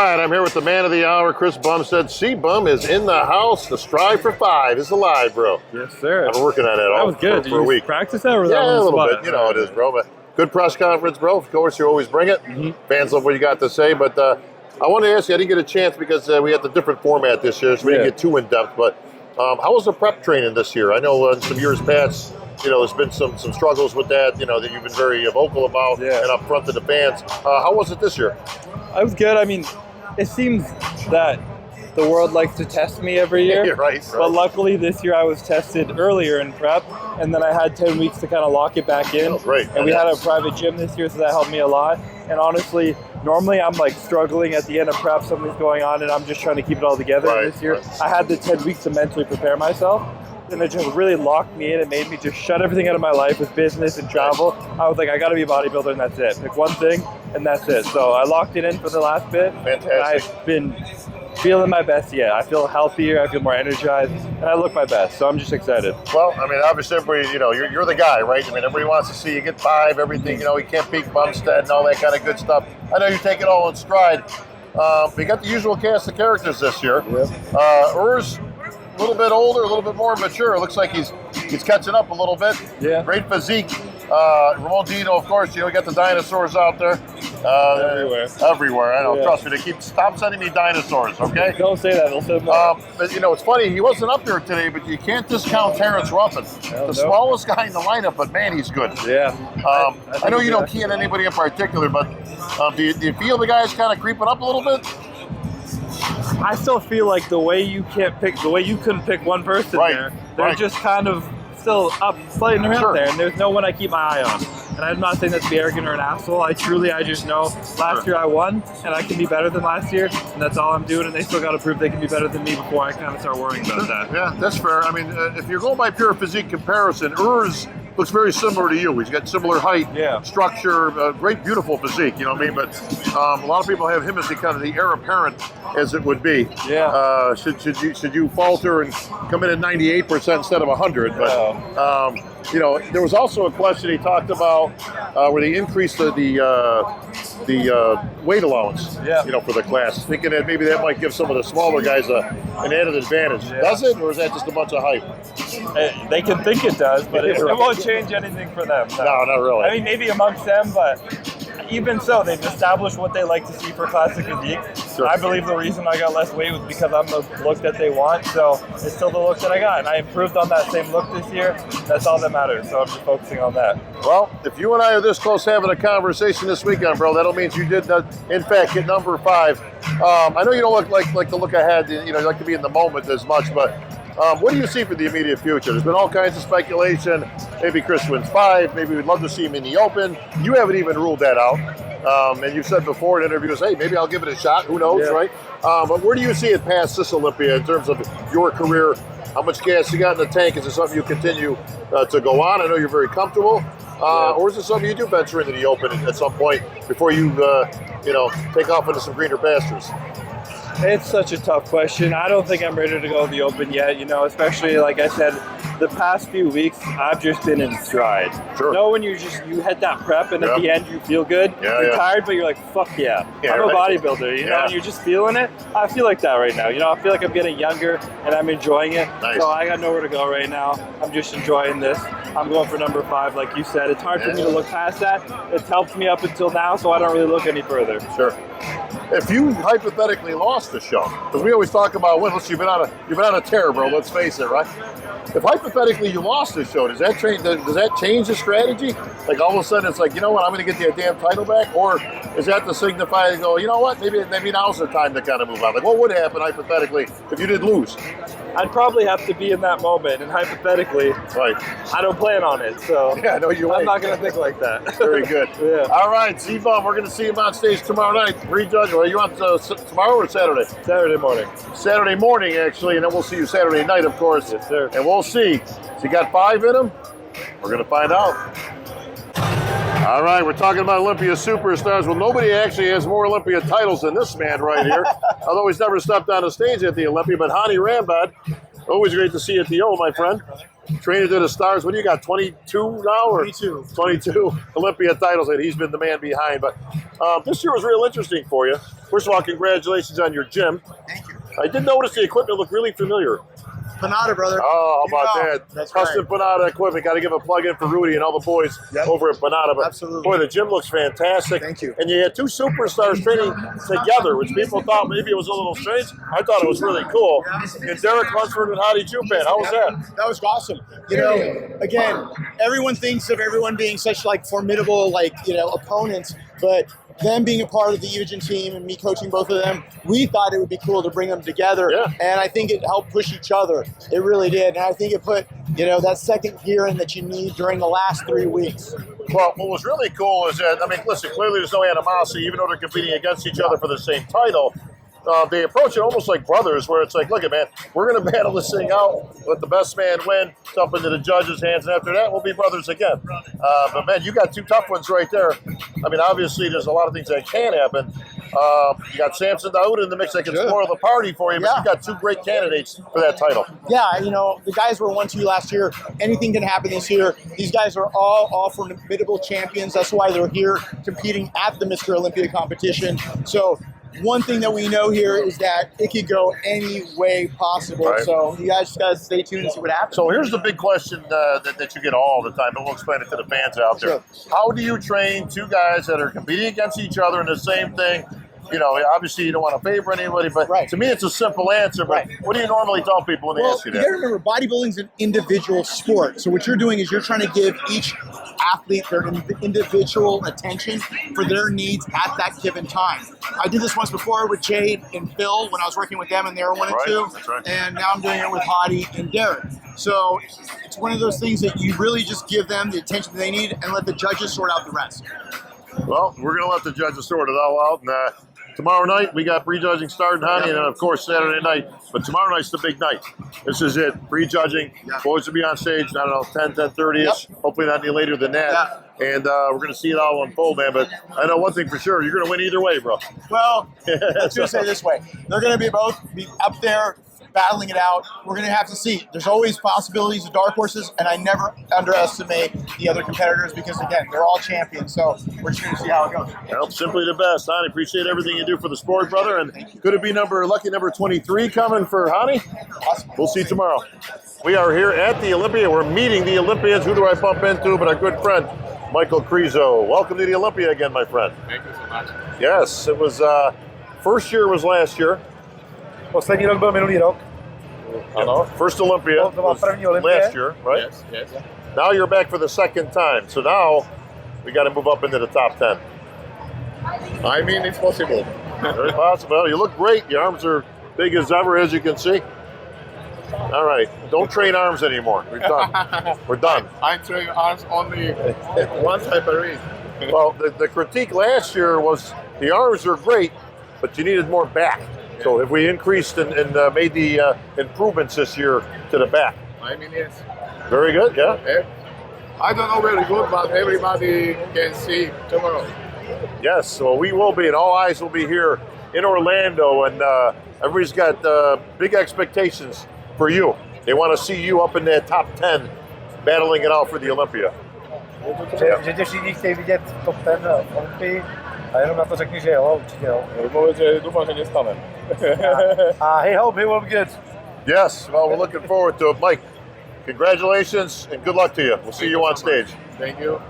right, I'm here with the man of the hour, Chris Bumstead. CBUM is in the house. The Strive for 5 is alive, bro. Yes, sir. I've been working on that all was good. for a week. Practice that? Or Yeah, that a little bit. You know how it is, bro. But good press conference, bro. Of course, you always bring it. Fans love what you got to say. But I want to ask you, I didn't get a chance because we had the different format this year, so we didn't get too in-depth. But how was the prep training this year? I know in some years past, you know, there's been some struggles with that, you know, that you've been very vocal about and up front to the fans. How was it this year? I was good. I mean, it seems that the world likes to test me every year. right. But luckily this year I was tested earlier in prep, and then I had 10 weeks to kind of lock it back in. Oh, great. And we had a private gym this year, so that helped me a lot. And honestly, normally I'm like struggling at the end of prep, something's going on, and I'm just trying to keep it all together. This year, I had the 10 weeks to mentally prepare myself. And it just really locked me in. It made me just shut everything out of my life with business and travel. I was like, I got to be a bodybuilder, and that's it. Pick one thing, and that's it. So I locked it in for the last bit. Fantastic. And I've been feeling my best yet. I feel healthier. I feel more energized, and I look my best. So I'm just excited. Well, I mean, obviously, everybody, you know, you're the guy, right? I mean, everybody wants to see you get 5, everything. You know, you can't beat Bumstead and all that kind of good stuff. I know you take it all in stride. We got the usual cast of characters this year. Urs, a little bit older, a little bit more mature. It looks like he's catching up a little bit. Yeah. Great physique. Ramon Dino, of course, you know, we got the dinosaurs out there. Everywhere. I know. Yeah. Trust me, stop sending me dinosaurs, okay? Don't say that. They'll send more. But, you know, it's funny. He wasn't up there today, but you can't discount Terrence Ruffin. The smallest guy in the lineup, but, man, he's good. Yeah. I know you don't key on anybody in particular, but do you feel the guy's kind of creeping up a little bit? I still feel like the way you couldn't pick one person there, they're just kind of still up, sliding around there, and there's no one I keep my eye on. And I'm not saying that to be arrogant or an asshole. I just know last year I won, and I can be better than last year, and that's all I'm doing, and they still got to prove they can be better than me before I kind of start worrying about that. Yeah, that's fair. I mean, if you're going by pure physique comparison, Urs looks very similar to you. He's got similar height, structure, great, beautiful physique, you know what I mean? But a lot of people have him as the kind of the heir apparent, as it would be. Yeah. Should you falter and come in at 98% instead of 100? But you know, there was also a question he talked about where they increased the weight allowance, you know, for the class, thinking that maybe that might give some of the smaller guys an added advantage. Does it, or is that just a bunch of hype? They can think it does, but it won't change anything for them. No, not really. I mean, maybe amongst them, but even so, they've established what they like to see for classic physique. I believe the reason I got less weight was because I'm the look that they want, so it's still the look that I got, and I improved on that same look this year. That's all that matters, so I'm just focusing on that. Well, if you and I are this close having a conversation this weekend, bro, that'll mean you did, in fact, get number 5. I know you don't look like the look ahead, you know, you like to be in the moment as much, but what do you see for the immediate future? There's been all kinds of speculation. Maybe Chris wins 5. Maybe we'd love to see him in the Open. You haven't even ruled that out. And you've said before in interviews, hey, maybe I'll give it a shot. Who knows, right? But where do you see it past this Olympia in terms of your career? How much gas you got in the tank? Is it something you continue to go on? I know you're very comfortable. Or is it something you do venture into the Open at some point before you, you know, take off into some greener pastures? It's such a tough question. I don't think I'm ready to go to the Open yet, you know, especially, like I said, the past few weeks, I've just been in stride. You know, when you hit that prep and at the end you feel good, you're tired, but you're like, fuck yeah, I'm a bodybuilder, you know, and you're just feeling it. I feel like that right now. You know, I feel like I'm getting younger and I'm enjoying it. So I got nowhere to go right now. I'm just enjoying this. I'm going for number 5, like you said. It's hard for me to look past that. It's helped me up until now, so I don't really look any further. If you hypothetically lost the show, because we always talk about wins, you've been on a tear, bro. Let's face it, right? If hypothetically you lost the show, does that change the strategy? Like all of a sudden it's like, you know what, I'm going to get the damn title back, or is that to signify to go, you know what, maybe now's the time to kind of move on? Like what would happen hypothetically if you did lose? I'd probably have to be in that moment, and hypothetically, I don't plan on it, so I'm not going to think like that. Very good. All right, CBUM, we're going to see him on stage tomorrow night. Prejudge, are you on tomorrow or Saturday? Saturday morning. Saturday morning, actually, and then we'll see you Saturday night, of course. Yes, sir. And we'll see. Has he got 5 in him? We're going to find out. All right, we're talking about Olympia superstars. Well, nobody actually has more Olympia titles than this man right here. Although he's never stepped on a stage at the Olympia, but Hany Rambod, always great to see you at the O, my friend. training to the stars. What do you got, 22 now? Or 22. 22 Olympia titles that he's been the man behind. But this year was real interesting for you. First of all, congratulations on your gym. Thank you. I did notice the equipment looked really familiar. Panada, brother. Oh, how about that? That's Custom right. Panada equipment. Got to give a plug in for Rudy and all the boys over at Panada. But Absolutely. boy, the gym looks fantastic. Thank you. And you had two superstars training together, which people thought maybe it was a little strange. I thought it was really cool. And Derek Lunsford and Hany Rambod, how was that? That was awesome. You know, again, everyone thinks of everyone being such like formidable, like, you know, opponents, but them being a part of the Eugen team and me coaching both of them, we thought it would be cool to bring them together. Yeah. And I think it helped push each other. It really did. And I think it put, you know, that second gear in that you need during the last 3 weeks. Well, what was really cool is that, I mean, listen, clearly there's no animosity, even though they're competing against each other for the same title. They approach it almost like brothers, where it's like, look, man, we're going to battle this thing out, let the best man win, it's up into the judges' hands, and after that, we'll be brothers again. But, man, you got two tough ones right there. I mean, obviously, there's a lot of things that can happen. You got Samson Daoud in the mix that can spoil the party for you, but you got two great candidates for that title. Yeah, you know, the guys were 1-2 last year. Anything can happen this year. These guys are all formidable champions. That's why they're here competing at the Mr. Olympia competition. So one thing that we know here is that it could go any way possible. Right. So you guys just got to stay tuned and see what happens. So here's the big question that you get all the time, and we'll explain it to the fans out there. Sure. How do you train two guys that are competing against each other in the same thing? You know, obviously you don't want to favor anybody, but to me it's a simple answer. But what do you normally tell people when they ask you that? You gotta remember, bodybuilding's an individual sport. So what you're doing is you're trying to give each athlete their individual attention for their needs at that given time. I did this once before with Jade and Phil when I was working with them, and they were 1 and 2. That's right. And now I'm doing it with Hany and Derek. So it's one of those things that you really just give them the attention that they need and let the judges sort out the rest. Well, we're going to let the judges sort it all out. And tomorrow night, we got prejudging starting, Hany, and then, of course, Saturday night. But tomorrow night's the big night. This is it. Prejudging. Boys will be on stage, I don't know, 10:30-ish. Hopefully not any later than that. And we're going to see it all unfold, man. But I know one thing for sure. You're going to win either way, bro. Well, let's just say it this way. They're going to be up there battling it out. We're going to have to see. There's always possibilities of dark horses, and I never underestimate the other competitors because, again, they're all champions. So we're just going to see how it goes. Well, simply the best, Hany. Appreciate everything you do for the sport, brother. And could it be lucky number 23 coming for Hany? Awesome. We'll see you tomorrow. We are here at the Olympia. We're meeting the Olympians. Who do I bump into but our good friend, Michal Krizo. Welcome to the Olympia again, my friend. Thank you so much. Yes, it was, first year was last year. Poslední rok byl minulý rok. Ano. First Olympia was první Olympie. last year, right? Yes. Now you're back for the second time. So now we got to move up into the top 10. I mean, it's possible. Very possible. You look great. Your arms are big as ever, as you can see. All right. Don't train arms anymore. We're done. We're done. I train arms only one time per week. Well, the critique last year was the arms are great, but you needed more back. So if we increased and made the improvements this year to the back. I mean, yes. Very good, yeah. I don't know very good, but everybody can see tomorrow. Yes, so we will be, and all eyes will be here in Orlando, and everybody's got big expectations for you. They want to see you up in that top 10, battling it out for the Olympia. Že tě všichni chtějí vidět top 10 v Olympii a jenom na to řekni, že jo, určitě jo. Doufám, že nestane. He hope he will be good. Yes, well, we're looking forward to it. Mike, congratulations and good luck to you. We'll see you on stage. Thank you.